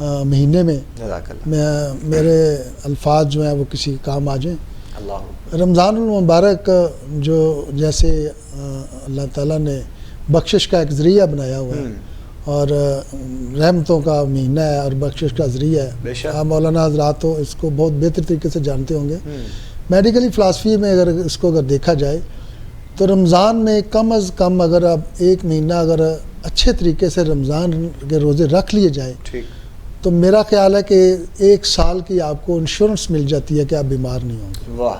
مہینے میں جزاک اللہ میرے الفاظ جو ہیں وہ کسی کام آ جائیں. اللہ رمضان المبارک جو جیسے اللہ تعالیٰ نے بخشش کا ایک ذریعہ بنایا ہوا ہے اور رحمتوں کا مہینہ ہے اور بخشش کا ذریعہ ہے. آپ مولانا حضرات تو اس کو بہت بہتر طریقے سے جانتے ہوں گے. میڈیکلی فلاسفی میں اگر اس کو اگر دیکھا جائے تو رمضان میں کم از کم اگر آپ ایک مہینہ اگر اچھے طریقے سے رمضان کے روزے رکھ لیے جائیں تو میرا خیال ہے کہ 1 سال کی آپ کو انشورنس مل جاتی ہے کہ آپ بیمار نہیں ہوں گے. واہ.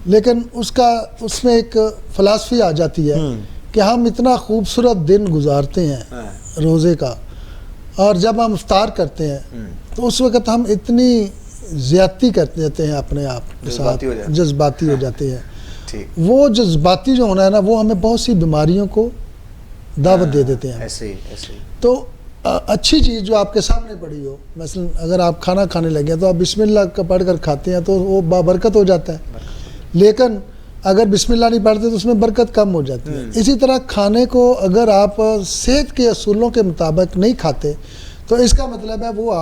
لیکن اس میں ایک فلاسفی آ جاتی ہے کہ ہم اتنا خوبصورت دن گزارتے ہیں روزے کا اور جب ہم افطار کرتے ہیں تو اس وقت ہم اتنی زیادتی کر دیتے ہیں اپنے آپ کے ساتھ, جذباتی ہو جاتے ہیں. وہ جذباتی جو ہونا ہے نا وہ ہمیں بہت سی بیماریوں کو دعوت دے دیتے ہیں. ایسے تو اچھی چیز جو آپ کے سامنے پڑی ہو, مثلا اگر آپ کھانا کھانے لگے تو آپ بسم اللہ کا پڑھ کر کھاتے ہیں تو وہ بابرکت ہو جاتا ہے. لیکن اگر بسم اللہ نہیں پڑھتے تو اس میں برکت کم ہو جاتی ہے. اسی طرح کھانے کو اگر آپ صحت کے اصولوں کے مطابق نہیں کھاتے تو اس کا مطلب ہے وہ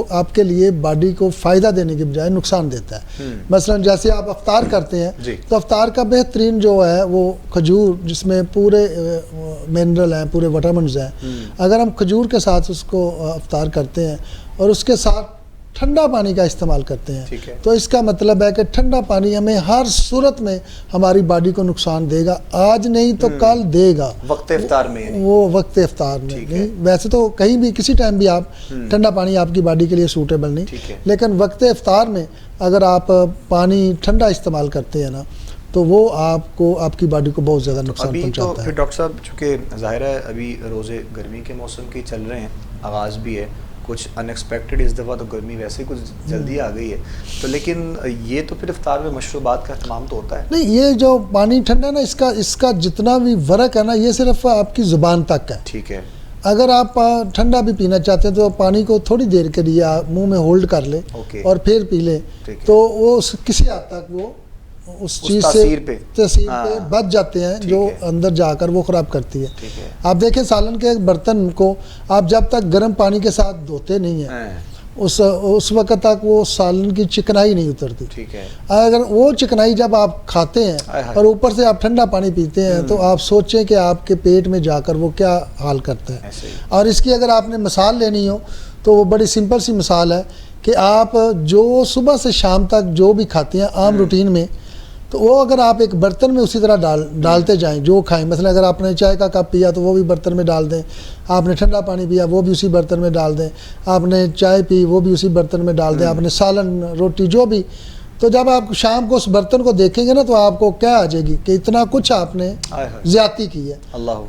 آپ کے لیے باڈی کو فائدہ دینے کے بجائے نقصان دیتا ہے. مثلا جیسے آپ افطار کرتے ہیں تو افطار کا بہترین جو ہے وہ کھجور, جس میں پورے منرل ہیں, پورے وٹامنز ہیں. اگر ہم کھجور کے ساتھ اس کو افطار کرتے ہیں اور اس کے ساتھ ٹھنڈا پانی کا استعمال کرتے ہیں تو اس کا مطلب ہے کہ ٹھنڈا پانی ہمیں ہر صورت میں ہماری باڈی کو نقصان دے گا. آج نہیں تو کل دے گا. وقت افطار میں وہ وقت افطار میں نہیں, ویسے تو کہیں بھی کسی ٹائم بھی آپ ٹھنڈا پانی آپ کی باڈی کے لیے سوٹیبل نہیں, لیکن وقت افطار میں اگر آپ پانی ٹھنڈا استعمال کرتے ہیں نا تو وہ آپ کی باڈی کو بہت زیادہ نقصان پہنچاتا ہے. تو پھر ڈاکٹر صاحب چونکہ ظاہر ہے ابھی روزے گرمی کے موسم کے چل رہے ہیں, آغاز بھی ہے, کچھ ان ایکسپیکٹڈ اس دفعہ تو گرمی ویسے کچھ جلدی آ گئی ہے, تو لیکن یہ تو پھر افطار میں مشروبات کا اہتمام تو ہوتا ہے نہیں. یہ جو پانی ٹھنڈا ہے نا اس کا جتنا بھی ورق ہے نا یہ صرف آپ کی زبان تک ہے. ٹھیک ہے. اگر آپ ٹھنڈا بھی پینا چاہتے ہیں تو پانی کو تھوڑی دیر کے لیے منہ میں ہولڈ کر لیں اور پھر پی لیں تو وہ کسی حد تک وہ اس چیز سے تاثیر پہ بچ جاتے ہیں جو اندر جا کر وہ خراب کرتی ہے. آپ دیکھیں سالن کے برتن کو آپ جب تک گرم پانی کے ساتھ دھوتے نہیں ہیں اس وقت تک وہ سالن کی چکنائی نہیں اترتی. اگر وہ چکنائی جب آپ کھاتے ہیں اور اوپر سے آپ ٹھنڈا پانی پیتے ہیں تو آپ سوچیں کہ آپ کے پیٹ میں جا کر وہ کیا حال کرتا ہے. اور اس کی اگر آپ نے مثال لینی ہو تو وہ بڑی سمپل سی مثال ہے کہ آپ جو صبح سے شام تک جو بھی کھاتے ہیں عام روٹین میں تو وہ اگر آپ ایک برتن میں اسی طرح ڈالتے جائیں جو کھائیں. مثلا اگر آپ نے چائے کا کپ پیا تو وہ بھی برتن میں ڈال دیں, آپ نے ٹھنڈا پانی پیا وہ بھی اسی برتن میں ڈال دیں, آپ نے چائے پی وہ بھی اسی برتن میں ڈال دیں, آپ نے سالن روٹی جو بھی, تو جب آپ شام کو اس برتن کو دیکھیں گے نا تو آپ کو کیا آ جائے گی کہ اتنا کچھ آپ نے زیادتی کی ہے.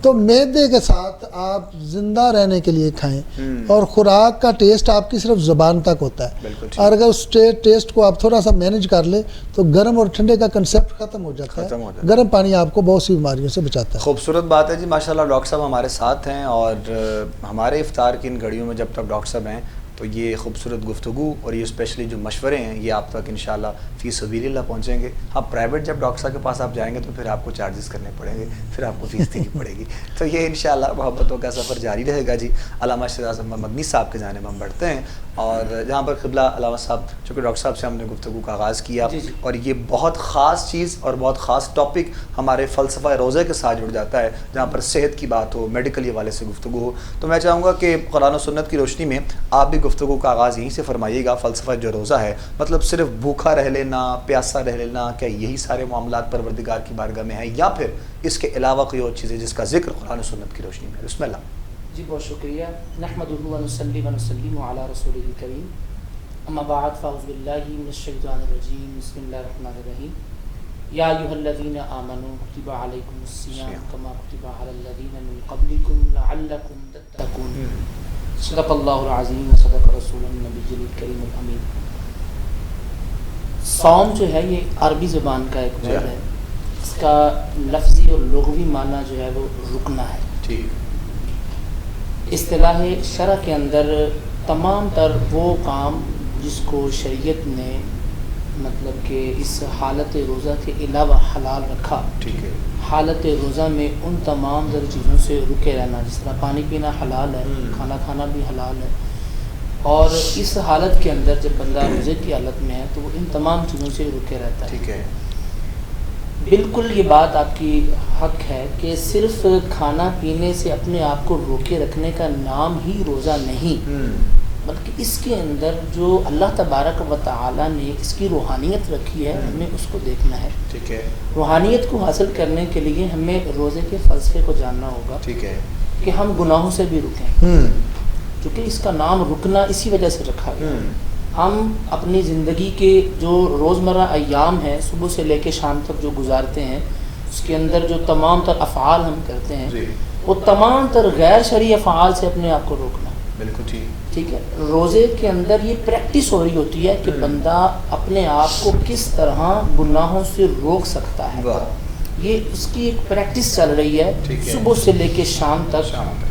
تو معدے کے ساتھ آپ زندہ رہنے کے لیے کھائیں اور خوراک کا ٹیسٹ آپ کی صرف زبان تک ہوتا ہے, اور اگر اس ٹیسٹ کو آپ تھوڑا سا مینیج کر لیں تو گرم اور ٹھنڈے کا کنسیپٹ ختم ہو جاتا ہے. گرم پانی آپ کو بہت سی بیماریوں سے بچاتا ہے. خوبصورت بات ہے جی, ماشاءاللہ ڈاکٹر صاحب ہمارے ساتھ ہیں اور ہمارے افطار کی ان گھڑیوں میں جب تک ڈاکٹر صاحب ہیں تو یہ خوبصورت گفتگو اور یہ اسپیشلی جو مشورے ہیں یہ آپ تک انشاءاللہ فی سبیل اللہ پہنچیں گے. ہاں پرائیویٹ جب ڈاکٹر صاحب کے پاس آپ جائیں گے تو پھر آپ کو چارجز کرنے پڑیں گے, پھر آپ کو فیس دینی پڑے گی. تو یہ انشاءاللہ محبتوں کا سفر جاری رہے گا جی. علامہ شہزاد احمد مدنی صاحب کے جانب ہم بڑھتے ہیں اور جہاں پر قبلہ علامہ صاحب چونکہ ڈاکٹر صاحب سے ہم نے گفتگو کا آغاز کیا اور یہ بہت خاص چیز اور بہت خاص ٹاپک ہمارے فلسفہ روزے کے ساتھ جڑ جاتا ہے جہاں پر صحت کی بات ہو, میڈیکل حوالے سے گفتگو ہو. تو میں چاہوں گا کہ قرآن و سنت کی روشنی میں آپ بھی گفتگو کا آغاز یہیں سے فرمائیے گا. فلسفہ جو روزہ ہے مطلب صرف بھوکا رہ لینا, پیاسا رہ لینا, کیا یہی سارے معاملات پروردگار کی بارگاہ میں ہیں یا پھر اس کے علاوہ کوئی اور چیز ہے جس کا ذکر قرآن و سنت کی روشنی میں؟ بسم اللہ. جی بہت شکریہ. نحمدہ و نصلی و نسلم علی رسولہ الکریم. اما بعد فاعوذ باللہ من الشیطان الرجیم. بسم اللہ الرحمن الرحیم. یا ایھا الذین آمنوا کتب علیکم الصیام کما کتب علی الذین من قبلکم لعلکم تتقون. صدق اللہ العظیم و صدق رسول النبی الکریم الامین. صوم جو ہے یہ عربی زبان کا ایک ورڈ ہے. اس کا لفظی اور لغوی معنی جو ہے وہ رکنا ہے. اصطلاح شرع کے اندر تمام تر وہ کام جس کو شریعت نے مطلب کہ اس حالت روزہ کے علاوہ حلال رکھا, حالت روزہ میں ان تمام تر چیزوں سے رکے رہنا, جس طرح پانی پینا حلال ہے, کھانا کھانا بھی حلال ہے, اور اس حالت کے اندر جب بندہ روزے کی حالت میں ہے تو وہ ان تمام چیزوں سے رکے رہتا ہے. ٹھیک ہے. بالکل یہ بات آپ کی حق ہے کہ صرف کھانا پینے سے اپنے آپ کو روکے رکھنے کا نام ہی روزہ نہیں، بلکہ اس کے اندر جو اللہ تبارک و تعالی نے اس کی روحانیت رکھی ہے ہمیں اس کو دیکھنا ہے. ٹھیک ہے. روحانیت کو حاصل کرنے کے لیے ہمیں روزے کے فلسفے کو جاننا ہوگا. ٹھیک ہے. کہ ہم گناہوں سے بھی رکیں، کیونکہ اس کا نام رکنا اسی وجہ سے رکھا گیا. ہم اپنی زندگی کے جو روزمرہ ایام ہیں صبح سے لے کے شام تک جو گزارتے ہیں اس کے اندر جو تمام تر افعال ہم کرتے ہیں وہ تمام تر غیر شرعی افعال سے اپنے آپ کو روکنا. بالکل ٹھیک ہے. روزے کے اندر یہ پریکٹس ہو رہی ہوتی ہے کہ بندہ اپنے آپ کو کس طرح گناہوں سے روک سکتا ہے. یہ اس کی ایک پریکٹس چل رہی ہے صبح سے لے کے شام تک.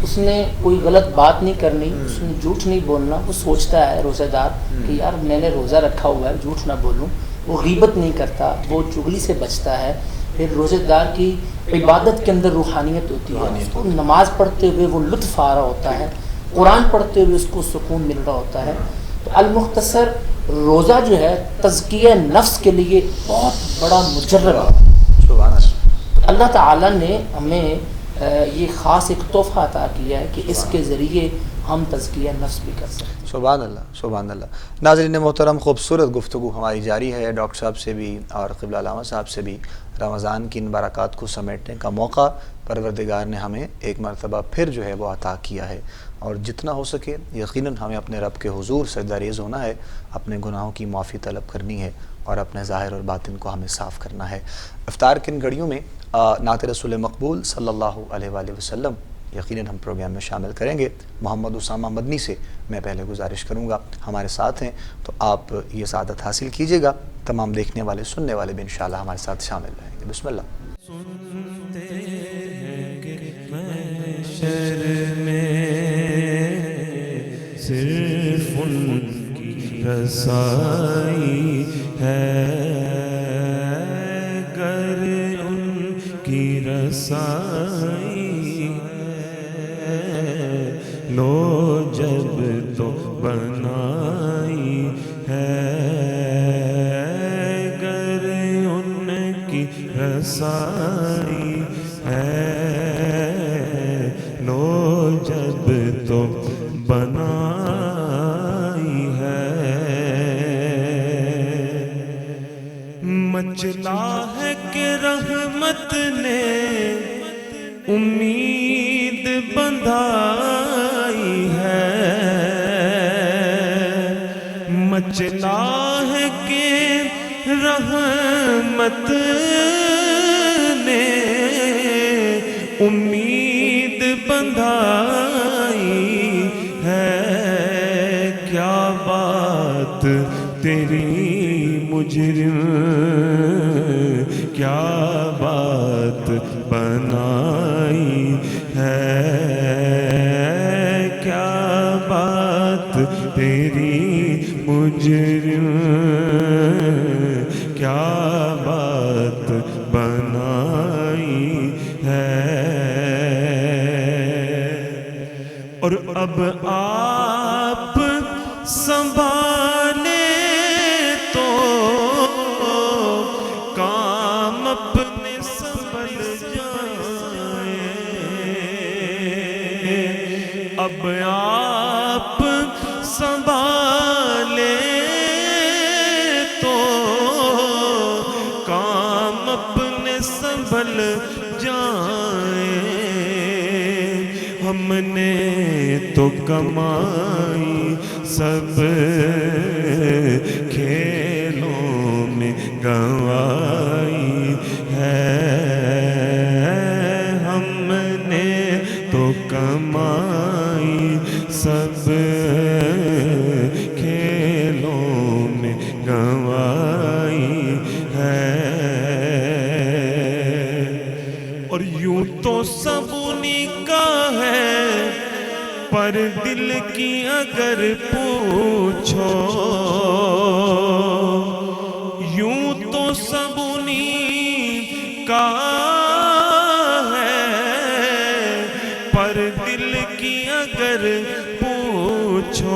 اس نے کوئی غلط بات نہیں کرنی، اس نے جھوٹ نہیں بولنا. وہ سوچتا ہے روزہ دار کہ یار میں نے روزہ رکھا ہوا ہے، جھوٹ نہ بولوں. وہ غیبت نہیں کرتا، وہ چغلی سے بچتا ہے. پھر روزہ دار کی عبادت کے اندر روحانیت ہوتی ہے. اس کو نماز پڑھتے ہوئے وہ لطف آ رہا ہوتا ہے، قرآن پڑھتے ہوئے اس کو سکون مل رہا ہوتا ہے. تو المختصر روزہ جو ہے تزکیہ نفس کے لیے بہت بڑا مجرب ہے. اللہ تعالیٰ نے ہمیں یہ خاص ایک تحفہ عطا کیا ہے کہ اس کے ذریعے ہم تزکیہ نفس بھی کر سکتے ہیں. سبحان اللہ سبحان اللہ. ناظرین محترم، خوبصورت گفتگو ہماری جاری ہے. ڈاکٹر صاحب سے بھی اور قبلہ علامہ صاحب سے بھی رمضان کی ان برکات کو سمیٹنے کا موقع پروردگار نے ہمیں ایک مرتبہ پھر جو ہے وہ عطا کیا ہے. اور جتنا ہو سکے یقیناً ہمیں اپنے رب کے حضور سجدہ ریز ہونا ہے، اپنے گناہوں کی معافی طلب کرنی ہے اور اپنے ظاہر اور باطن کو ہمیں صاف کرنا ہے. افطار کن گھڑیوں میں نعت رسول مقبول صلی اللہ علیہ وآلہ وسلم یقیناً ہم پروگرام میں شامل کریں گے. محمد اسامہ مدنی سے میں پہلے گزارش کروں گا، ہمارے ساتھ ہیں تو آپ یہ سعادت حاصل کیجئے گا. تمام دیکھنے والے سننے والے بھی انشاءاللہ ہمارے ساتھ شامل رہیں گے. بسم اللہ. سنتے ہیں کہ محشر میں صرف ان کی رسائی ہے، گر ان کی رسائی ہے، لو جب تو بنائی ہے، گر ان کی رسائی ہے، لو جب تو بنائی ہے. مچلا ہے کہ رحمت نے امید بندھائی ہے، مچلا ہے کہ رحمت نے امید بندھائی ہے. کیا بات تیری مجرم، کیا بات بنائی ہے، کیا بات تیری مجرم، کیا بات بنائی ہے. اور اب آپ سنبھالے تو کام اپنے سنبھل جائیں. اب آپ سنبھالے تو کام اپنے سنبھل جائیں. ہم نے تو کمائی سب کھیلوں میں گنوائی ہے، ہم نے تو کمائی سب کھیلوں میں گنوائی ہے. اور یوں تو سب انہیں کا ہے، پر دل کی اگر پوچھو، یوں تو سب انہیں کا ہے، پر دل کی اگر پوچھو،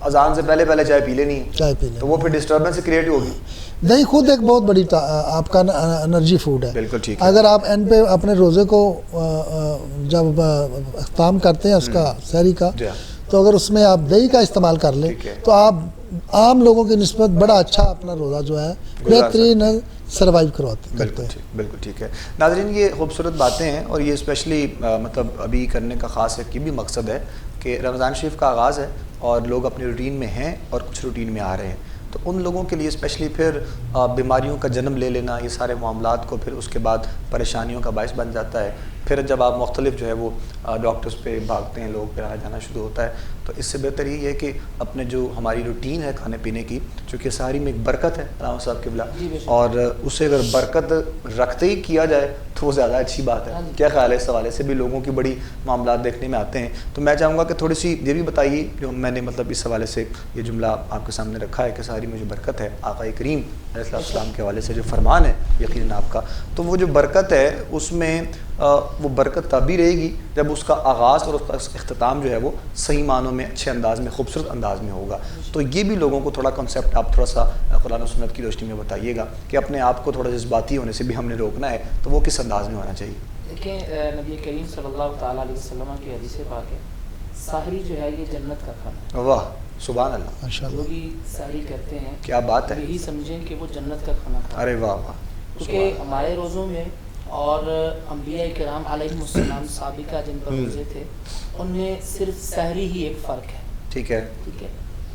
اذان سے پہلے پہلے چائے پی لینی ہے، چائے پی لیں تو وہ پھر ڈسٹربنس کریٹ ہوگی. دہی خود ایک بہت بڑی آپ کا انرجی فوڈ ہے. بالکل ٹھیک ہے. اگر آپ اینڈ پہ اپنے روزے کو جب اختتام کرتے ہیں اس کا سحری کا، تو اگر اس میں آپ دہی کا استعمال کر لیں تو آپ عام لوگوں کی نسبت بڑا اچھا اپنا روزہ جو ہے بہترین سروائیو کرتے ہیں. بالکل ٹھیک ہے. ناظرین یہ خوبصورت باتیں ہیں، اور یہ اسپیشلی مطلب ابھی کرنے کا خاص ایک یہ بھی مقصد ہے کہ رمضان شریف کا آغاز ہے اور لوگ اپنی روٹین میں ہیں اور کچھ روٹین میں آ رہے ہیں، تو ان لوگوں کے لیے اسپیشلی پھر بیماریوں کا جنم لے لینا، یہ سارے معاملات کو پھر اس کے بعد پریشانیوں کا باعث بن جاتا ہے. پھر جب آپ مختلف جو ہے وہ ڈاکٹرز پہ بھاگتے ہیں لوگ، پھر آنا جانا شروع ہوتا ہے. تو اس سے بہتر یہ ہے کہ اپنے جو ہماری روٹین ہے کھانے پینے کی، چونکہ سحری میں ایک برکت ہے علامہ صاحب قبلہ، اور اسے اگر برکت رکھتے ہی کیا جائے تو وہ زیادہ اچھی بات ہے. کیا خیال ہے اس حوالے سے بھی؟ لوگوں کی بڑی معاملات دیکھنے میں آتے ہیں، تو میں چاہوں گا کہ تھوڑی سی یہ بھی بتائیے جو میں نے مطلب اس حوالے سے یہ جملہ آپ کے سامنے رکھا ہے کہ سحری میں جو برکت ہے، آقا کریم علیہ السلام کے حوالے سے جو فرمان ہے یقیناً آپ کا، تو وہ جو برکت ہے اس میں وہ برکت تبھی رہے گی جب اس کا آغاز اور اس کا اختتام جو ہے وہ صحیح معنوں میں اچھے انداز میں خوبصورت انداز میں ہوگا. تو یہ بھی لوگوں کو تھوڑا کنسیپٹ آپ تھوڑا سا قرآن و سنت کی روشنی میں بتائیے گا کہ اپنے آپ کو تھوڑا جذباتی ہونے سے بھی ہم نے روکنا ہے، تو وہ کس انداز میں ہونا چاہیے؟ دیکھیں نبی کریم صلی اللہ تعالیٰ علیہ وسلم کی حدیث پاک ہے، سحری جو ہے یہ جنت کا کھانا ہے. واہ سبحان اللہ. جو بھی سحری کرتے ہیں کیا بات ہے، یہی سمجھیں کہ وہ جنت کا کھانا کھا. ارے واہ واہ. کیونکہ ہمارے روزوں میں اور انبیاء کرام علیہ السلام سابقہ جن پر روزے تھے، ان میں صرف سحری ہی ایک فرق ہے. ٹھیک ہے.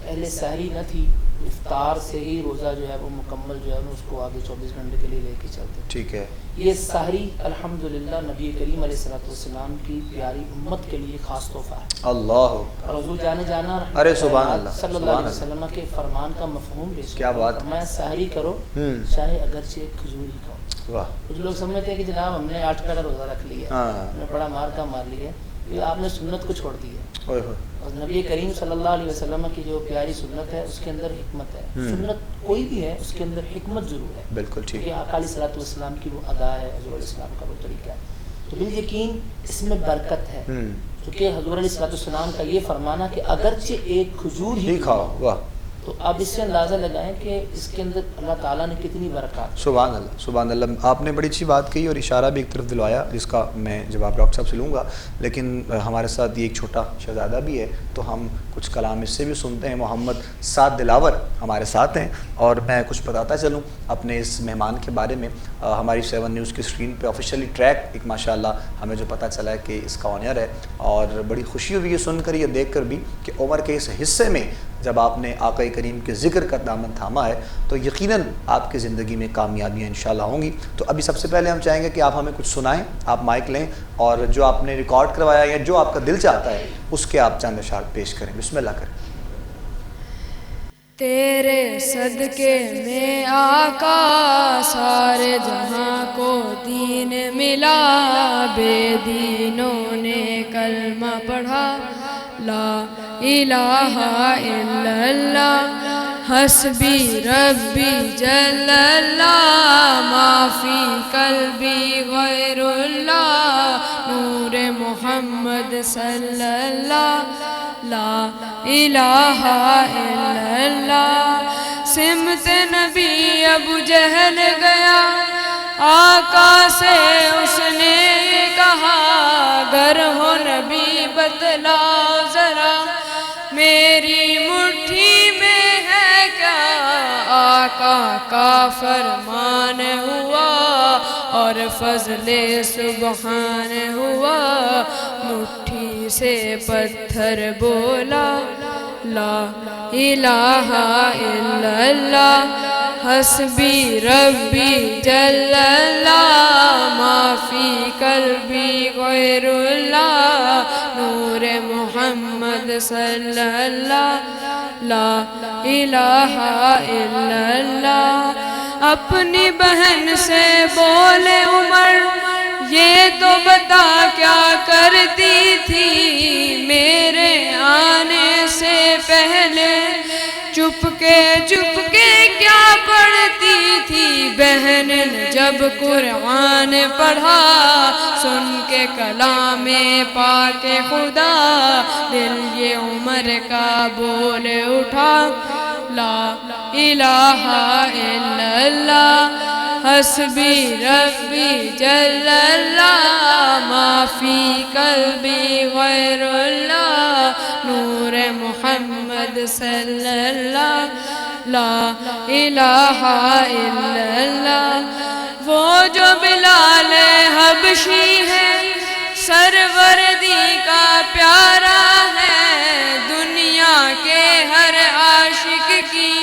پہلے سحری نہ تھی، افطار سے ہی روزہ جو ہے وہ مکمل جو ہے اس کو آگے 24 گھنٹے کے لیے لے کے چلتے. ٹھیک ہے. یہ سحری الحمدللہ نبی کریم علیہ السلام کی پیاری امت کے لیے خاص تحفہ ہے. اللہ حضور جانا ارے سبحان اللہ صلی اللہ علیہ وسلم کے فرمان کا مفہوم بھی کیا بات. میں سحری کرو چاہے اگرچہ ایک کھجور ہی کھاؤ. کچھ لوگ سمجھتے ہیں کہ جناب ہم نے 8 کا روزہ رکھ لیا، ہم نے بڑا مار کا مار لیا، یہ آپ نے سنت کو چھوڑ دی ہے. اور نبی کریم صلی اللہ علیہ وسلم کی جو پیاری سنت ہے اس کے اندر حکمت ہے. سنت کوئی بھی ہے اس کے اندر حکمت ضرور ہے. بالکل ٹھیک ہے. آقا علیہ الصلوۃ والسلام کی وہ ادا ہے، حضور علیہ السلام کا وہ طریقہ ہے، تو بالیقین اس میں برکت ہے. کیونکہ حضور علیہ الصلوۃ والسلام کا یہ فرمانا کہ اگرچہ ایک کھجور ہی کھاؤ، واہ، تو آپ اس سے اندازہ لگائیں کہ اس کے اندر اللہ تعالیٰ نے کتنی برکات. سبحان اللہ سبحان اللہ. آپ نے بڑی اچھی بات کہی اور اشارہ بھی ایک طرف دلوایا جس کا میں جواب ڈاکٹر صاحب سے لوں گا، لیکن ہمارے ساتھ یہ ایک چھوٹا شہزادہ بھی ہے تو ہم کچھ کلام اس سے بھی سنتے ہیں. محمد سعد دلاور ہمارے ساتھ ہیں اور میں کچھ بتاتا چلوں اپنے اس مہمان کے بارے میں. ہماری 7 نیوز کی اسکرین پہ آفیشیلی ٹریک ایک ماشاءاللہ ہمیں جو پتہ چلا ہے کہ اس کا آنر ہے، اور بڑی خوشی ہوئی یہ سن کر یہ دیکھ کر بھی کہ عمر کے اس حصے میں جب آپ نے آقا کریم کے ذکر کا دامن تھاما ہے تو یقیناً آپ کی زندگی میں کامیابیاں انشاءاللہ ہوں گی. تو ابھی سب سے پہلے ہم چاہیں گے کہ آپ ہمیں کچھ سنائیں. آپ مائک لیں اور جو آپ نے ریکارڈ کروایا یا جو آپ کا دل چاہتا ہے اس کے آپ چند اشعار پیش کریں. بسم اللہ کریں. تیرے صدقے میں آقا سارے جہاں کو دین ملا، بے دینوں نے کلمہ پڑھا لا الہ الا اللہ، حسبی ربی جل اللہ، ما فی قلبی غیر اللہ، نور محمد صلی اللہ، لا الہ الا اللہ. سمت نبی ابو جہل گیا، آقا سے اس نے کہا گر ہو نبی بتلاؤ ذرا، میری مٹھی میں ہے کیا. آقا کا فرمان ہوا اور فضل سبحان ہوا، مٹھی سے پتھر بولا لا الہ الا اللہ، حسبی ربی جل اللہ، ما فی قلبی غیر اللہ، نور محمد صلی اللہ، لا الہ الا اللہ. اپنی بہن سے بولے عمر یہ تو بتا کیا کرتی تھی میرے آنے سے پہلے، چپ کے کیا پڑھتی تھی بہن نے جب قرآن پڑھا، سن کے کلام پاک خدا دل یہ عمر کا بول اٹھا، لا الہ الا اللہ حسبی ربی جل اللہ ما فی قلبی غیر اللہ نور محمد صلی اللہ، لا الہ الا اللہ۔ وہ جو بلال حبشی ہے سروردی کا پیارا ہے، دنیا کے ہر عاشق کی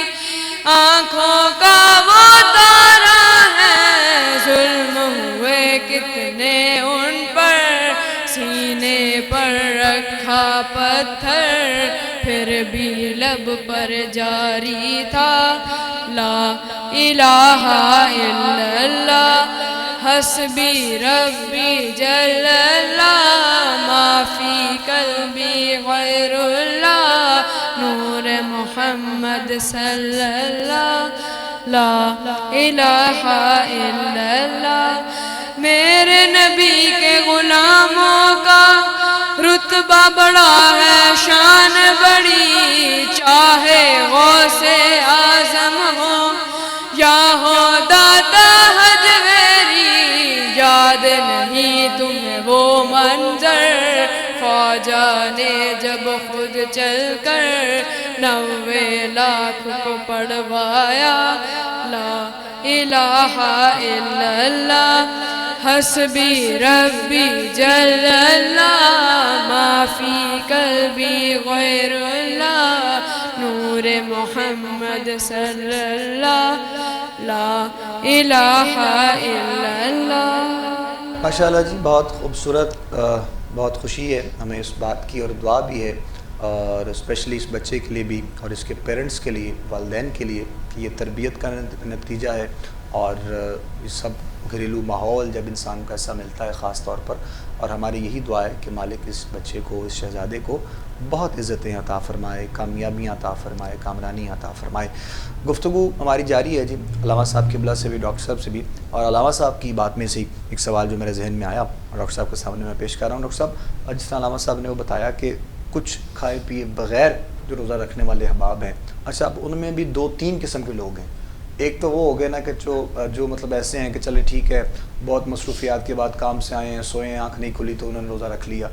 آنکھوں کا وہ تارا ہے، ظلم ہوئے کتنے ان پر سینے پر رکھا پتھر، پھر بھی لب پر جاری تھا، لا الہ الا اللہ حسبی ربی جل اللہ ما فی قلبی غیر اللہ نور محمد صلی اللہ، لا الہ الا اللہ۔ میرے نبی کے غلاموں کا رتبہ بڑا ہے، شان بڑی، چاہے غوث اعظم ہو یا ہو داتا حجویری، یاد نہیں تمہیں وہ منظر خواجہ نے جب خود چل کر 90 لاکھ کو پڑھوایا، لا الہ الا اللہ حسبی ربی جل اللہ ما فی قلبی غیر اللہ نور محمد صلی اللہ، لا الہ الا اللہ۔ ماشاءاللہ جی، بہت خوبصورت، بہت خوشی ہے ہمیں اس بات کی اور دعا بھی ہے، اور اسپیشلی اس بچے کے لیے بھی اور اس کے پیرنٹس کے لیے، والدین کے لیے، کہ یہ تربیت کا نتیجہ ہے، اور یہ سب گھریلو ماحول جب انسان کو ایسا ملتا ہے خاص طور پر، اور ہماری یہی دعا ہے کہ مالک اس بچے کو، اس شہزادے کو بہت عزتیں عطا فرمائے، کامیابیاں عطا فرمائے، کامرانی عطا فرمائے۔ گفتگو ہماری جاری ہے جی، علامہ صاحب قبلہ سے بھی، ڈاکٹر صاحب سے بھی، اور علامہ صاحب کی بات میں سے ایک سوال جو میرے ذہن میں آیا ڈاکٹر صاحب کے سامنے میں پیش کر رہا ہوں۔ ڈاکٹر صاحب، جس طرح علامہ صاحب نے وہ بتایا کہ کچھ کھائے پیے بغیر جو روزہ رکھنے والے احباب ہیں، اچھا اب ان میں بھی 2-3 قسم کے لوگ ہیں۔ ایک تو وہ ہو گئے نا کہ جو مطلب ایسے ہیں کہ چلے ٹھیک ہے، بہت مصروفیات کے بعد کام سے آئے ہیں، سوئے ہیں، آنکھ نہیں کھلی تو انہوں نے روزہ رکھ لیا۔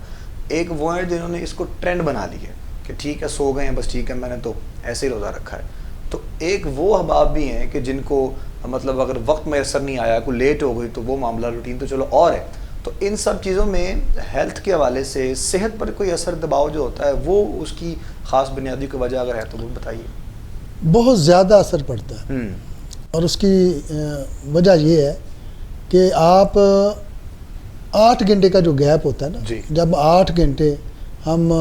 ایک وہ ہیں جنہوں نے اس کو ٹرینڈ بنا لیا کہ ٹھیک ہے سو گئے ہیں بس ٹھیک ہے میں نے تو ایسے ہی روزہ رکھا ہے۔ تو ایک وہ احباب بھی ہیں کہ جن کو مطلب اگر وقت میسر نہیں آیا، کوئی لیٹ ہو گئی تو وہ معاملہ روٹین تو چلو اور ہے۔ تو ان سب چیزوں میں ہیلتھ کے حوالے سے صحت پر کوئی اثر دباؤ جو ہوتا ہے وہ اس کی خاص بنیادی کوئی وجہ اگر ہے تو وہ بتائیے۔ بہت زیادہ اثر پڑتا ہے، اور اس کی وجہ یہ ہے کہ آپ 8 گھنٹے کا جو گیپ ہوتا ہے نا، جب 8 گھنٹے ہم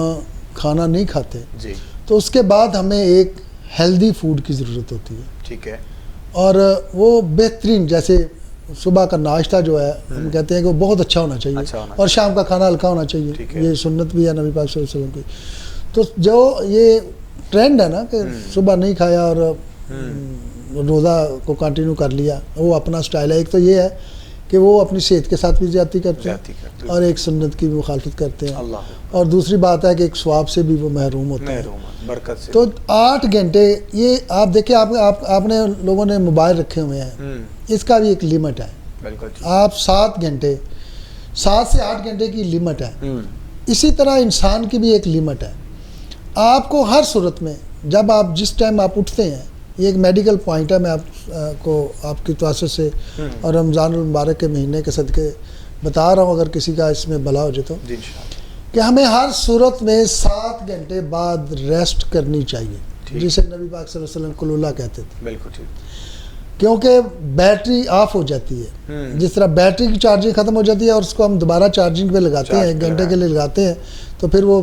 کھانا نہیں کھاتے تو اس کے بعد ہمیں ایک ہیلدی فوڈ کی ضرورت ہوتی ہے، ٹھیک ہے، اور وہ بہترین، جیسے صبح کا ناشتہ جو ہے ہم کہتے ہیں کہ وہ بہت اچھا ہونا چاہیے، اور شام کا کھانا ہلکا ہونا چاہیے، یہ سنت بھی ہے نبی پاک صلی اللہ علیہ وسلم کی۔ تو جو یہ ٹرینڈ ہے نا کہ صبح نہیں کھایا اور روزہ کو کنٹینیو کر لیا، وہ اپنا سٹائل ہے۔ ایک تو یہ ہے کہ وہ اپنی صحت کے ساتھ بھی زیادتی کرتے ہیں اور ایک سنت کی بھی مخالفت کرتے ہیں، اور دوسری بات ہے کہ ایک ثواب سے بھی وہ محروم ہوتے ہیں، برکت سے۔ تو 8 گھنٹے یہ آپ دیکھیں، آپ نے لوگوں نے موبائل رکھے ہوئے ہیں، اس کا بھی ایک لیمٹ ہے، آپ 7 گھنٹے 7 سے 8 گھنٹے کی لیمٹ ہے۔ اسی طرح انسان کی بھی ایک لیمٹ ہے۔ آپ کو ہر صورت میں جب آپ جس ٹائم آپ اٹھتے ہیں، یہ ایک میڈیکل پوائنٹ ہے، میں آپ کو آپ کی توسط سے اور رمضان المبارک کے مہینے کے صدقے بتا رہا ہوں، اگر کسی کا اس میں بھلا ہو جائے تو، کہ ہمیں ہر صورت میں 7 گھنٹے بعد ریسٹ کرنی چاہیے، جسے نبی پاک صلی اللہ علیہ وسلم قلولہ کہتے تھے، بالکل ٹھیک، کیونکہ بیٹری آف ہو جاتی ہے، جس طرح بیٹری کی چارجنگ ختم ہو جاتی ہے اور اس کو ہم دوبارہ چارجنگ پہ لگاتے ہیں، 1 گھنٹے کے لیے لگاتے ہیں تو پھر وہ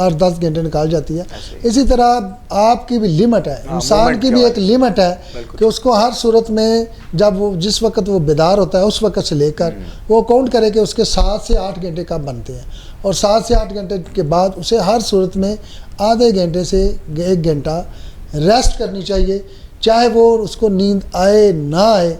8-10 گھنٹے نکال جاتی ہے۔ اسی طرح آپ کی بھی لمٹ ہے، انسان کی بھی ایک لمٹ ہے کہ اس کو ہر صورت میں جب وہ جس وقت وہ بیدار ہوتا ہے اس وقت سے لے کر وہ کاؤنٹ کرے کہ اس کے 7 سے 8 گھنٹے کب بنتے ہیں، اور 7 سے 8 گھنٹے کے بعد اسے ہر صورت میں آدھے گھنٹے سے 1 گھنٹہ ریسٹ کرنی چاہیے، چاہے وہ اس کو نیند آئے نہ آئے،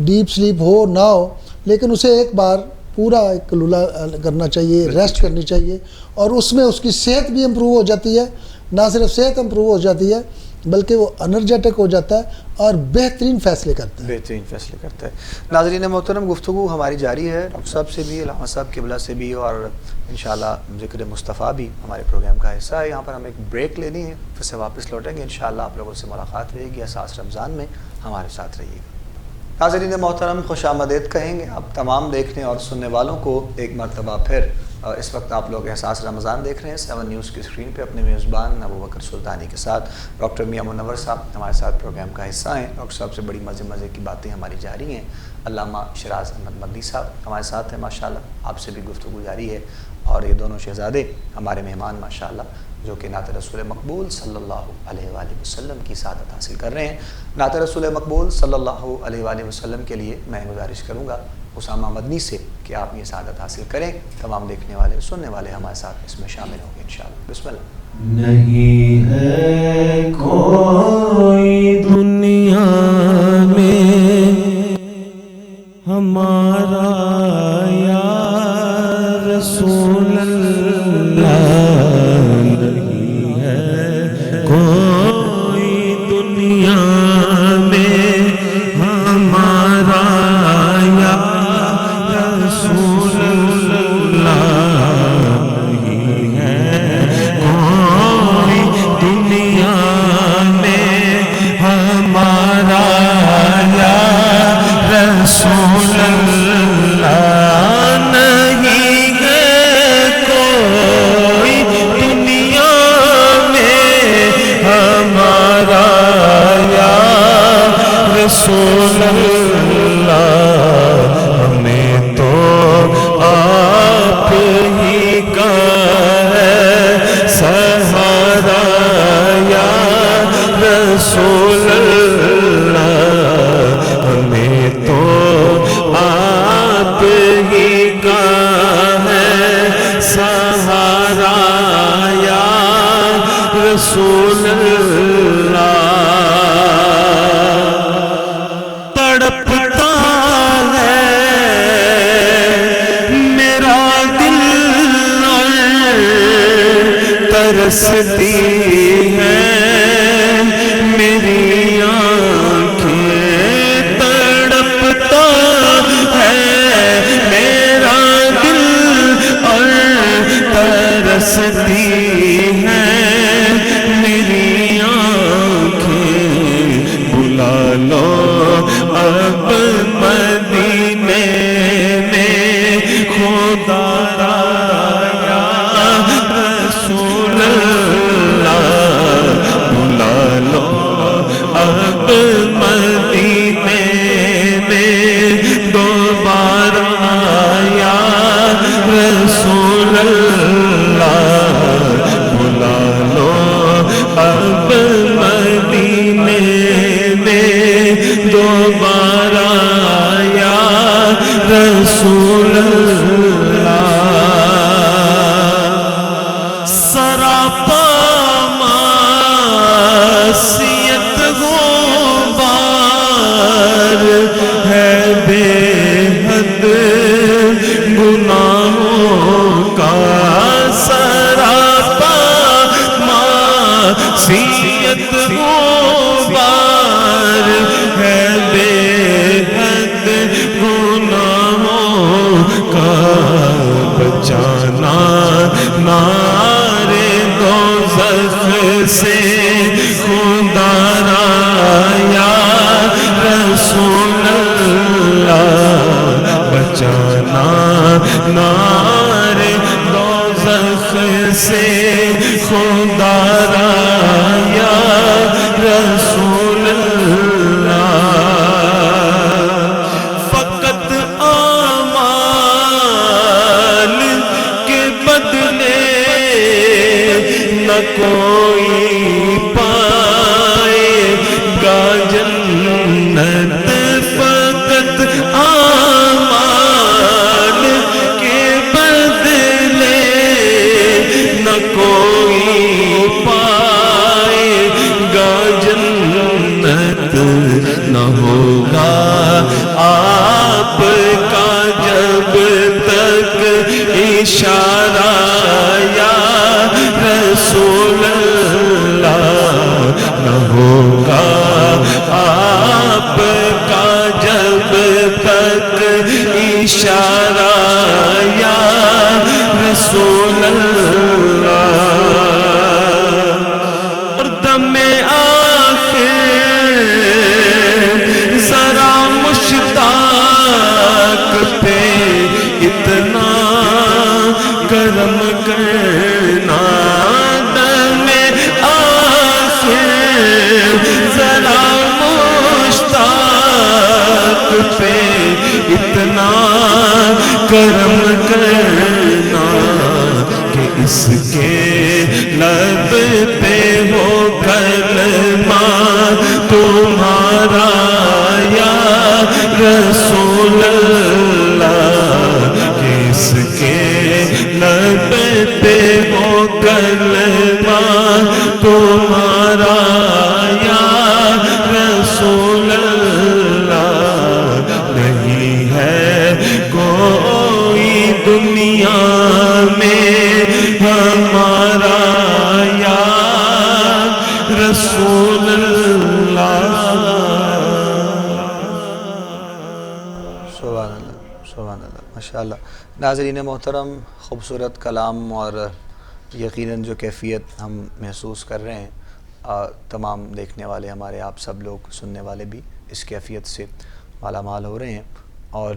ڈیپ سلیپ ہو نہ ہو، لیکن اسے ایک بار پورا ایک لولا کرنا چاہیے، ریسٹ کرنی چاہیے، اور اس میں اس کی صحت بھی امپروو ہو جاتی ہے، نہ صرف صحت امپروو ہو جاتی ہے بلکہ وہ انرجیٹک ہو جاتا ہے اور بہترین فیصلے کرتا ہے. ناظرین محترم، گفتگو ہماری جاری ہے، ڈاکٹر صاحب سے بھی، علامہ صاحب قبلہ سے بھی، اور انشاءاللہ ذکر مصطفیٰ بھی ہمارے پروگرام کا حصہ ہے. یہاں پر ہم ایک بریک لینی ہے، پھر سے واپس لوٹیں گے. انشاءاللہ آپ لوگوں سے ملاقات رہے گی احساس رمضان میں، ہمارے ساتھ رہیے گا. ناظرین محترم، خوش آمدید کہیں گے آپ تمام دیکھنے اور سننے والوں کو ایک مرتبہ پھر. اس وقت آپ لوگ احساس رمضان دیکھ رہے ہیں 7 نیوز کی اسکرین پہ اپنے میزبان ابوبکر سلطانی کے ساتھ. ڈاکٹر میاں منور صاحب ہمارے ساتھ پروگرام کا حصہ ہیں. ڈاکٹر صاحب سے بڑی مزے کی باتیں ہماری جاری ہیں. علامہ شراز احمد مدنی صاحب ہمارے ساتھ ہیں ماشاءاللہ، آپ سے بھی گفتگو جاری ہے. اور یہ دونوں شہزادے ہمارے مہمان ماشاءاللہ، جو کہ نعت رسول مقبول صلی اللہ علیہ وآلہ وسلم کی سعادت حاصل کر رہے ہیں. نعت رسول مقبول صلی اللہ علیہ وآلہ وسلم کے لیے میں گزارش کروں گا اسامہ مدنی سے کہ آپ یہ سعادت حاصل کریں. تمام دیکھنے والے سننے والے ہمارے ساتھ اس میں شامل ہوں گے انشاءاللہ. بسم اللہ. نہیں ہے کوئی دنیا میں ہمارا یا رسول اللہ، نہیں ہے کوئی دنیا میں ہمارا یا رسول اللہ، نہیں ہے کوئی دنیا میں ہمارا یا رسول اللہ، نہیں ہے کوئی دنیا میں ہمارا یا رسول اللہ، ہمیں تو آپ ہی کا ہے سہارا یا رسول اللہ، ہمیں تو آپ ہی کا ہے سہارا یا رسول اللہ. تڑپتا ہے میرا دل اور ترستی ہے میری آنکھیں، تڑپتا ہے میرا دل اور ترستی ہے میری آنکھیں، بلا لو اب مدینے میں خدا را یا رسول اللہ، بلا لو اب مدینے میں دوبارہ یا رسول اللہ، بلا لو اب مدینے میں دوبارہ یا رسول اللہ. سراپا معصیت غبار ہے بے حد گناہوں کا، سراپا معصیت غبار ہے بے حد گناہوں کا، بچانا نار دوزخ سے خدا را یا رسول اللہ، بچانا نار دوزخ سے خدا را یا رسول اللہ. فقط اعمال کے بدلے نہ کوئی پائے گا جنت، فقط اعمال کے بدلے نہ کوئی پائے اشارہ یا رسول اللہ نہ ہوگا آپ کا جب تک اشارہ یا رسول اللہ. اور دم آخر ذرا مشتاق پہ اتنا کرم کرنا. دم آخر ذرا مشتاق پہ اتنا کرم کرنا کہ اس کے لب پہ ہو کلمہ تمہارا یا رسول اللہ. کہ اس کے لب پہ ہو کلمہ تمہارا یا رسول اللہ. نہیں ہے کوئی دنیا میں ہمارا یا رسول اللہ. سبحان اللہ سبحان اللہ ماشاء اللہ. ناظرین محترم، خوبصورت کلام اور یقیناً جو کیفیت ہم محسوس کر رہے ہیں، تمام دیکھنے والے ہمارے آپ سب لوگ، سننے والے بھی اس کیفیت سے مالا مال ہو رہے ہیں. اور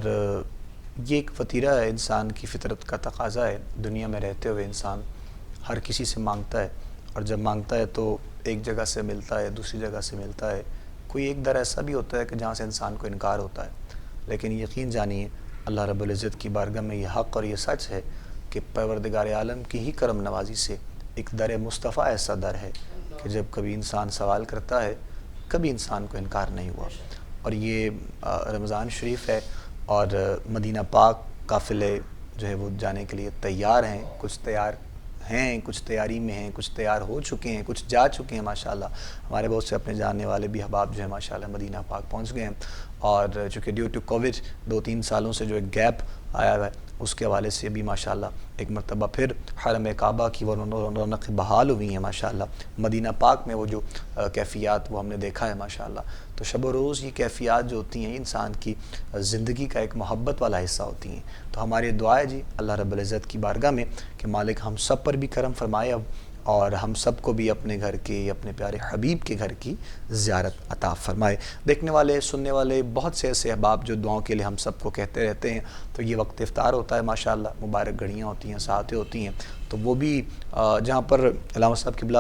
یہ ایک وتیرہ ہے، انسان کی فطرت کا تقاضا ہے. دنیا میں رہتے ہوئے انسان ہر کسی سے مانگتا ہے، اور جب مانگتا ہے تو ایک جگہ سے ملتا ہے، دوسری جگہ سے ملتا ہے. کوئی ایک در ایسا بھی ہوتا ہے کہ جہاں سے انسان کو انکار ہوتا ہے. لیکن یقین جانیے اللہ رب العزت کی بارگاہ میں یہ حق اور یہ سچ ہے کہ پروردگار عالم کی ہی کرم نوازی سے ایک در مصطفیٰ ایسا در ہے کہ جب کبھی انسان سوال کرتا ہے کبھی انسان کو انکار نہیں ہوا. اور یہ رمضان شریف ہے اور مدینہ پاک قافلے جو ہے وہ جانے کے لیے تیار ہیں. کچھ تیار ہیں، کچھ تیاری میں ہیں، کچھ تیار ہو چکے ہیں، کچھ جا چکے ہیں. ماشاءاللہ ہمارے بہت سے اپنے جاننے والے بھی احباب جو ہیں ماشاءاللہ مدینہ پاک پہنچ گئے ہیں. اور چونکہ ڈیو ٹو کووڈ 2-3 سالوں سے جو ایک گیپ آیا ہوا ہے، اس کے حوالے سے بھی ماشاءاللہ ایک مرتبہ پھر حرم کعبہ کی وہ رونق بحال ہوئی ہیں ماشاءاللہ. مدینہ پاک میں وہ جو کیفیات وہ ہم نے دیکھا ہے ماشاءاللہ. تو شب و روز یہ کیفیات جو ہوتی ہیں انسان کی زندگی کا ایک محبت والا حصہ ہوتی ہیں. تو ہماری دعا ہے جی اللہ رب العزت کی بارگاہ میں کہ مالک ہم سب پر بھی کرم فرمائے اب، اور ہم سب کو بھی اپنے گھر کے، اپنے پیارے حبیب کے گھر کی زیارت عطا فرمائے. دیکھنے والے، سننے والے بہت سے ایسے احباب جو دعاؤں کے لیے ہم سب کو کہتے رہتے ہیں. تو یہ وقت افطار ہوتا ہے ماشاءاللہ، مبارک گھڑیاں ہوتی ہیں، ساعتیں ہوتی ہیں. تو وہ بھی جہاں پر علامہ صاحب قبلہ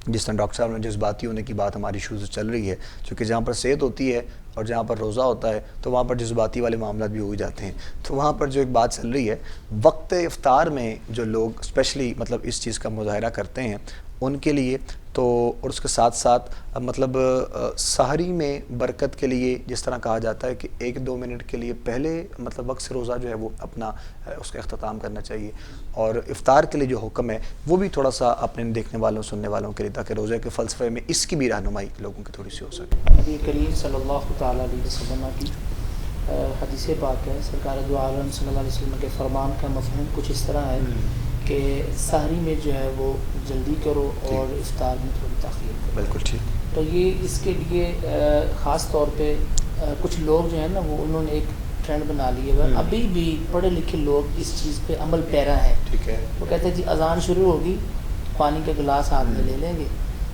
جس طرح ڈاکٹر صاحب نے جذباتی ہونے کی بات ہماری شروع سے چل رہی ہے، چونکہ جہاں پر صحت ہوتی ہے اور جہاں پر روزہ ہوتا ہے تو وہاں پر جذباتی والے معاملات بھی ہو جاتے ہیں. تو وہاں پر جو ایک بات چل رہی ہے، وقت افطار میں جو لوگ اسپیشلی مطلب اس چیز کا مظاہرہ کرتے ہیں ان کے لیے تو، اور اس کے ساتھ ساتھ مطلب سحری میں برکت کے لیے جس طرح کہا جاتا ہے کہ 1-2 منٹ کے لیے پہلے مطلب وقت سے روزہ جو ہے وہ اپنا اس کا اختتام کرنا چاہیے. اور افطار کے لیے جو حکم ہے وہ بھی تھوڑا سا اپنے دیکھنے والوں سننے والوں کے لیے، تاکہ روزے کے فلسفے میں اس کی بھی رہنمائی لوگوں کی تھوڑی سی ہو سکے. نبی کریم صلی اللہ تعالیٰ علیہ وسلم کی حدیث پاک ہے، سرکار دو عالم صلی اللہ علیہ وسلم کے فرمان کا مفہوم کچھ اس طرح ہے کہ سحری میں جو ہے وہ جلدی کرو اور افطار میں تھوڑی تاخیر کرو. بالکل ٹھیک. تو یہ اس کے لیے خاص طور پہ کچھ لوگ جو ہیں نا وہ انہوں نے ایک ٹرینڈ بنا لیے ہے. ابھی بھی پڑھے لکھے لوگ اس چیز پہ عمل پیرا ہیں. ٹھیک ہے. وہ کہتے ہیں جی اذان شروع ہوگی، پانی کا گلاس ہاتھ میں لے لیں گے،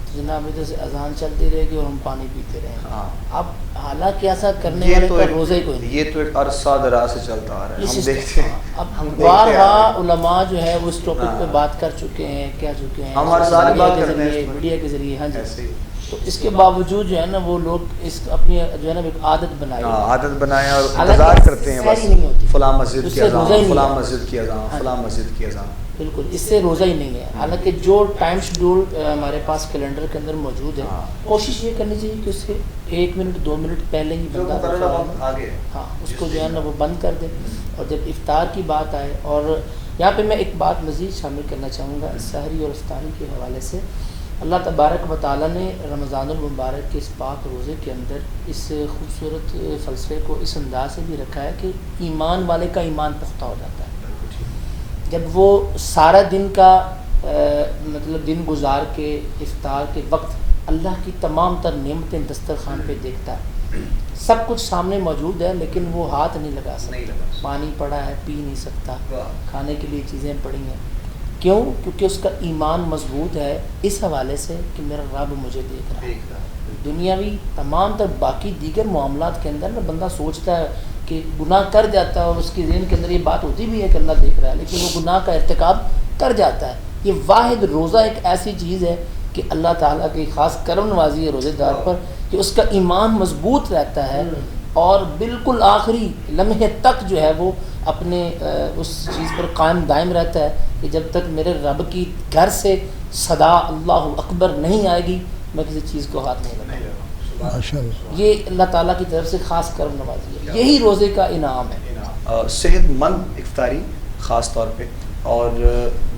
تو جناب ادھر سے اذان چلتی رہے گی اور ہم پانی پیتے رہیں گے. اب حالانکہ ایسا کرنے والے کا روزہ ہی کوئی نہیں. یہ تو ایک عرصہ دراز سے چلتا آ رہا ہے. ہم دیکھتے ہیں، اب بارہا علماء جو ہے وہ اس ٹاپک پہ بات کر چکے ہیں، کہہ چکے ہیں میڈیا کے ذریعے. ہاں جی. تو اس کے باوجود جو ہے نا وہ لوگ اس اپنی جو ہے نا ایک عادت بنائے اور انتظار کرتے ہیں بس فلاں مسجد کی اذان، فلاں مسجد کی اذان، فلاں مسجد کی اذان. بالکل اس سے روزہ ہی نہیں ہے. حالانکہ جو ٹائم شیڈول ہمارے پاس کیلنڈر کے اندر موجود ہے، کوشش یہ کرنی چاہیے کہ اس کے 1 منٹ 2 منٹ پہلے ہی بندہ ہاں اس کو جو ہے نا وہ بند کر دے. اور جب افطار کی بات آئے، اور یہاں پہ میں ایک بات مزید شامل کرنا چاہوں گا سحری اور افطاری کے حوالے سے. اللہ تبارک و تعالیٰ نے رمضان المبارک کے اس پاک روزے کے اندر اس خوبصورت فلسفے کو اس انداز سے بھی رکھا ہے کہ ایمان والے کا ایمان پختہ ہو جاتا ہے. جب وہ سارا دن کا مطلب دن گزار کے افطار کے وقت اللہ کی تمام تر نعمتیں دسترخوان پہ دیکھتا ہے، سب کچھ سامنے موجود ہے لیکن وہ ہاتھ نہیں لگا سکتا، پانی پڑا ہے پی نہیں سکتا، کھانے کے لیے چیزیں پڑی ہیں، کیوں؟ کیونکہ اس کا ایمان مضبوط ہے اس حوالے سے کہ میرا رب مجھے دیکھ رہا ہے۔ دنیاوی تمام تر باقی دیگر معاملات کے اندر نا بندہ سوچتا ہے کہ گناہ کر جاتا ہے اور اس کے ذہن کے اندر یہ بات ہوتی بھی ہے کہ اللہ دیکھ رہا ہے، لیکن وہ گناہ کا ارتکاب کر جاتا ہے۔ یہ واحد روزہ ایک ایسی چیز ہے کہ اللہ تعالیٰ کی خاص کرم نوازی ہے روزے دار پر کہ اس کا ایمان مضبوط رہتا ہے اور بالکل آخری لمحے تک جو ہے وہ اپنے اس چیز پر قائم دائم رہتا ہے کہ جب تک میرے رب کی گھر سے صدا اللہ اکبر نہیں آئے گی میں کسی چیز کو ہاتھ نہیں لگاؤں۔ یہ اللہ تعالیٰ کی طرف سے خاص کرم نوازی ہے، یہی روزے کا انعام ہے۔ صحت مند افطاری خاص طور پہ، اور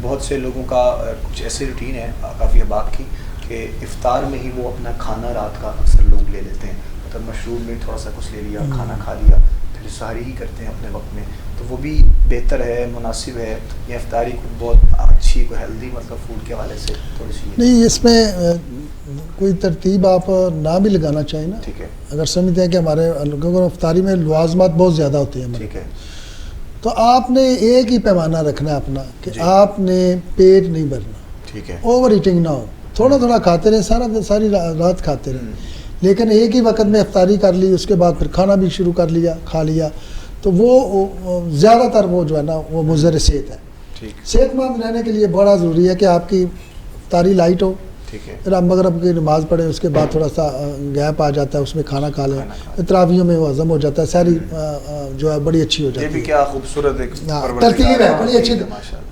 بہت سے لوگوں کا کچھ ایسی روٹین ہے کافی اباق کی کہ افطار میں ہی وہ اپنا کھانا رات کا اکثر لوگ لے لیتے ہیں، مطلب مشروب میں تھوڑا سا کچھ لے لیا، کھانا کھا لیا، پھر سحری ہی کرتے ہیں اپنے وقت میں، تو وہ بھی بہتر ہے، مناسب ہے، یہ افطاری بہت اچھی کوئی ہیلدی مطلب فوڈ کے حوالے سے تھوڑی سی نہیں، اس میں کوئی ترتیب آپ نہ بھی لگانا چاہیں نا، ٹھیک ہے، اگر سمجھتے ہیں کہ ہمارے لوگوں کو افطاری میں لوازمات بہت زیادہ ہوتے ہیں، ٹھیک ہے، تو آپ نے ایک ہی پیمانہ رکھنا ہے اپنا کہ آپ نے پیٹ نہیں بھرنا، ٹھیک ہے، اوور ایٹنگ نہ ہو، تھوڑا تھوڑا کھاتے رہے، ساری رات کھاتے رہے، لیکن ایک ہی وقت میں افطاری کر لی، اس کے بعد پھر کھانا بھی شروع کر لیا، کھا لیا، تو وہ زیادہ تر وہ جو ہے نا وہ مضر صحت ہے۔ صحت مند رہنے کے لیے بڑا ضروری ہے کہ آپ کی افطاری لائٹ ہو، پھر آپ مغرب کی نماز پڑھیں، اس کے بعد تھوڑا سا گیپ آ جاتا ہے، اس میں کھانا کھا لیں، تراویحوں میں وہ ہضم ہو جاتا ہے، ساری جو ہے بڑی اچھی ہو جاتی ہے۔ یہ بھی کیا خوبصورت ایک ترتیب ہے، بڑی اچھی۔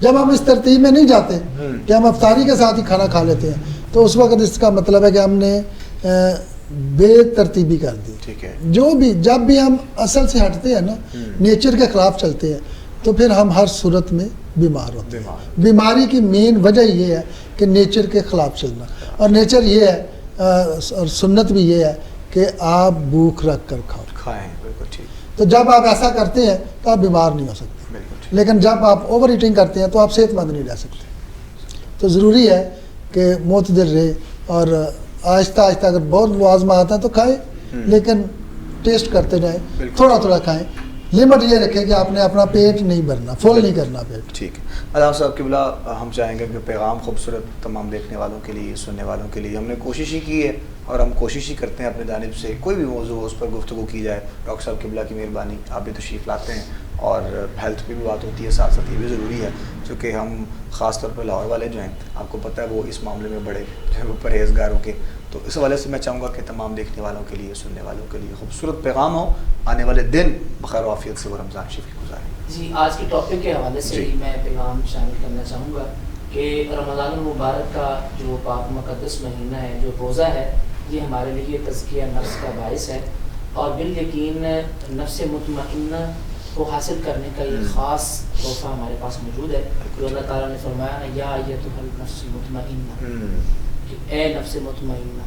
جب ہم اس ترتیب میں نہیں جاتے کہ ہم افطاری کے ساتھ ہی کھانا کھا لیتے ہیں تو اس وقت اس کا مطلب ہے کہ ہم نے بے ترتیبی کر دی۔ ٹھیک ہے، جو بھی جب بھی ہم اصل سے ہٹتے ہیں نا، نیچر کے خلاف چلتے ہیں، تو پھر ہم ہر صورت میں بیمار ہوتے ہیں۔ بیماری کی مین وجہ یہ ہے کہ نیچر کے خلاف چلنا، اور نیچر یہ ہے اور سنت بھی یہ ہے کہ آپ بھوک رکھ کر کھائیں۔ بالکل ٹھیک۔ تو جب آپ ایسا کرتے ہیں تو آپ بیمار نہیں ہو سکتے، لیکن جب آپ اوور ایٹنگ کرتے ہیں تو آپ صحت مند نہیں رہ سکتے۔ تو ضروری ہے کہ معتدل رہے، اور آہستہ آہستہ اگر بہت لوازمات ہیں تو کھائیں، لیکن ٹیسٹ کرتے جائیں، تھوڑا تھوڑا کھائیں، لمٹ یہ رکھیں کہ آپ نے اپنا پیٹ نہیں بھرنا، فل نہیں کرنا پیٹ۔ ٹھیک ہے علامہ صاحب قبلہ، ہم چاہیں گے کہ پیغام خوبصورت تمام دیکھنے والوں کے لیے، سننے والوں کے لیے، ہم نے کوشش ہی کی ہے اور ہم کوشش ہی کرتے ہیں اپنے جانب سے کوئی بھی موضوع ہو اس پر گفتگو کی جائے۔ ڈاکٹر صاحب قبلہ کی مہربانی، آپ بھی تشریف لاتے ہیں اور ہیلتھ پہ بھی بات ہوتی ہے، ساتھ ساتھ یہ بھی ضروری ہے چونکہ ہم خاص طور پر لاہور والے جو ہیں آپ کو پتہ ہے وہ اس معاملے میں بڑے جو ہے وہ پرہیزگاروں کے، تو اس حوالے سے میں چاہوں گا کہ تمام دیکھنے والوں کے لیے، سننے والوں کے لیے خوبصورت پیغام ہو، آنے والے دن بخیر و عافیت سے وہ رمضان شریف کی گزاریں۔ جی، آج کے ٹاپک کے حوالے سے میں پیغام شامل کرنا چاہوں گا کہ رمضان المبارک کا جو پاک مقدس مہینہ ہے، جو روزہ ہے، یہ ہمارے لیے تزکیہ نفس کا باعث ہے، اور بالیقین نفس مطمئنہ کو حاصل کرنے کا یہ خاص تحفہ ہمارے پاس موجود ہے، جو اللہ تعالیٰ نے فرمایا نا، یا ایتھا النفس المطمئنہ، کہ اے نفس مطمئنہ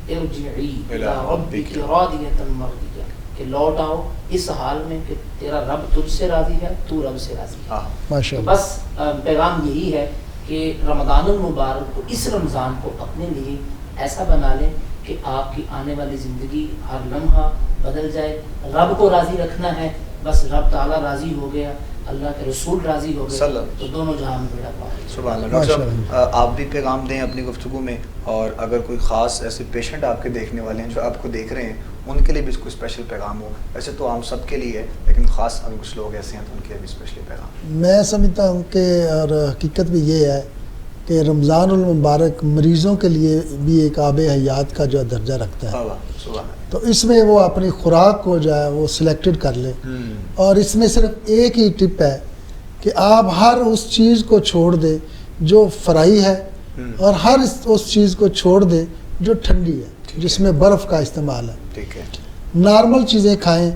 ارجعی الی ربک راضیۃ مرضیہ، کہ لوٹ آؤ اس حال میں کہ تیرا رب تجھ سے راضی ہے، تو رب سے راضی ہے۔ ماشاءاللہ۔ بس پیغام یہی ہے کہ رمضان المبارک کو، اس رمضان کو اپنے لیے ایسا بنا لیں کہ آپ کی آنے والی زندگی ہر لمحہ بدل جائے۔ رب کو راضی رکھنا ہے، بس رب تعالیٰ راضی ہو گیا، اللہ کے رسول راضی ہو گئے تو دونوں جہاں میں بیڑا پار۔ سبحان اللہ۔ ڈاکٹر صاحب آپ بھی پیغام دیں اپنی گفتگو میں، اور اگر کوئی خاص ایسے پیشنٹ آپ کے دیکھنے والے ہیں جو آپ کو دیکھ رہے ہیں ان کے لیے بھی کوئی اسپیشل پیغام ہو، ویسے تو عام سب کے لیے ہے لیکن خاص اگر کچھ لوگ ایسے ہیں تو ان کے لیے بھی اسپیشلی پیغام۔ میں سمجھتا ہوں کہ اور حقیقت بھی یہ ہے کہ رمضان المبارک مریضوں کے لیے بھی ایک آب حیات کا جو درجہ رکھتا ہے، تو اس میں وہ اپنی خوراک کو جو ہے وہ سلیکٹڈ کر لے، اور اس میں صرف ایک ہی ٹپ ہے کہ آپ ہر اس چیز کو چھوڑ دے جو فرائی ہے، اور ہر اس چیز کو چھوڑ دے جو ٹھنڈی ہے، جس میں برف کا استعمال ہے۔ ٹھیک ہے، نارمل چیزیں کھائیں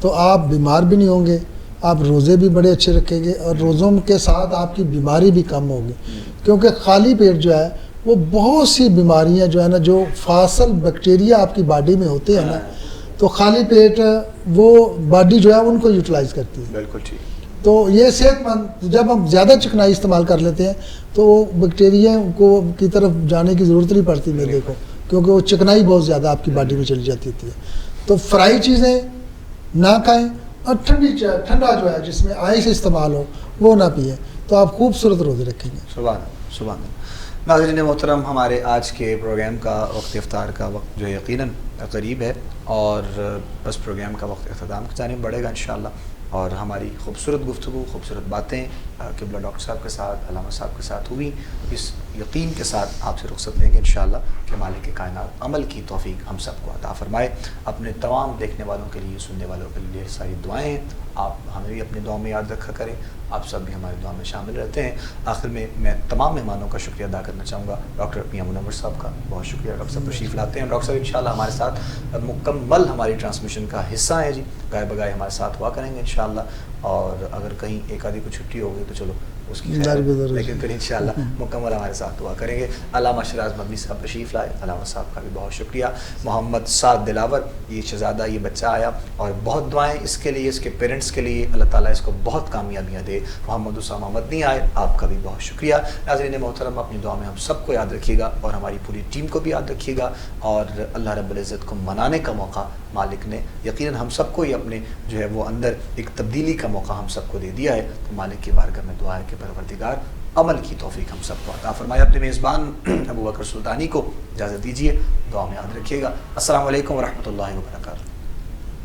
تو آپ بیمار بھی نہیں ہوں گے، آپ روزے بھی بڑے اچھے رکھیں گے، اور روزوں کے ساتھ آپ کی بیماری بھی کم ہوگی، کیونکہ خالی پیٹ جو ہے وہ بہت سی بیماریاں جو ہے نا، جو فاصل بیکٹیریا آپ کی باڈی میں ہوتے ہیں نا، تو خالی پیٹ وہ باڈی جو ہے ان کو یوٹیلائز کرتی ہے۔ بالکل ٹھیک۔ تو یہ صحت مند، جب ہم زیادہ چکنائی استعمال کر لیتے ہیں تو وہ بیکٹیریا کو کی طرف جانے کی ضرورت نہیں پڑتی میدے کو، کیونکہ وہ چکنائی بہت زیادہ آپ کی باڈی میں چلی جاتی ہے. تو فرائی چیزیں نہ کھائیں، اور ٹھنڈا جو ہے جس میں آئس استعمال ہو وہ نہ پئیں، تو آپ خوبصورت روزے رکھیں گے. سبحان اللہ سبحان اللہ. ناظرین محترم، ہمارے آج کے پروگرام کا وقت افطار کا وقت جو یقیناً قریب ہے، اور بس پروگرام کا وقت اختتام کی جانب بڑھے گا انشاءاللہ. اور ہماری خوبصورت گفتگو، خوبصورت باتیں قبلہ ڈاکٹر صاحب کے ساتھ، علامہ صاحب کے ساتھ ہوئی. اس یقین کے ساتھ آپ سے رخصت لیں گے انشاءاللہ کہ مالک کائنات عمل کی توفیق ہم سب کو عطا فرمائے. اپنے تمام دیکھنے والوں کے لیے، سننے والوں کے لیے ساری دعائیں ہیں. آپ ہمیں بھی اپنی دعا میں یاد رکھا کریں، آپ سب بھی ہماری دعا میں شامل رہتے ہیں. آخر میں تمام مہمانوں کا شکریہ ادا کرنا چاہوں گا. ڈاکٹر میاں منور صاحب کا بہت شکریہ، ڈاکٹر صاحب تشریف لاتے ہیں. ڈاکٹر صاحب انشاءاللہ ہمارے ساتھ مکمل ہماری ٹرانسمیشن کا حصہ ہیں جی، گائے بگائے ہمارے ساتھ ہوا کریں گے انشاءاللہ. اور اگر کہیں ایک آدھی کو چھٹی ہو گئی تو چلو اس کی خیر، لیکن پھر انشاءاللہ مکمل ہمارے ساتھ دعا کریں گے. علامہ شراز مدنی صاحب تشریف لائے، علامہ صاحب کا بھی بہت شکریہ. محمد سعد دلاور، یہ شہزادہ، یہ بچہ آیا، اور بہت دعائیں اس کے لیے، اس کے پیرنٹس کے لیے، اللہ تعالیٰ اس کو بہت کامیابیاں دے. محمد اسامہ مدنی آئے، آپ کا بھی بہت شکریہ. ناظرین محترم، اپنی دعا میں ہم سب کو یاد رکھیے گا، اور ہماری پوری ٹیم کو بھی یاد رکھیے گا. اور اللہ رب العزت کو منانے کا موقع مالک نے یقیناً ہم سب کو ہی اپنے جو ہے وہ اندر ایک تبدیلی کا موقع ہم سب کو دے دیا ہے. تو مالک کی بارگاہ میں دعا ہے کہ پروردگار عمل کی توفیق ہم سب کو عطا فرمائے. اپنے میزبان ابو بکر سلطانی کو اجازت دیجیے، دعا میں یاد رکھیے گا. السلام علیکم ورحمۃ اللہ وبرکاتہ.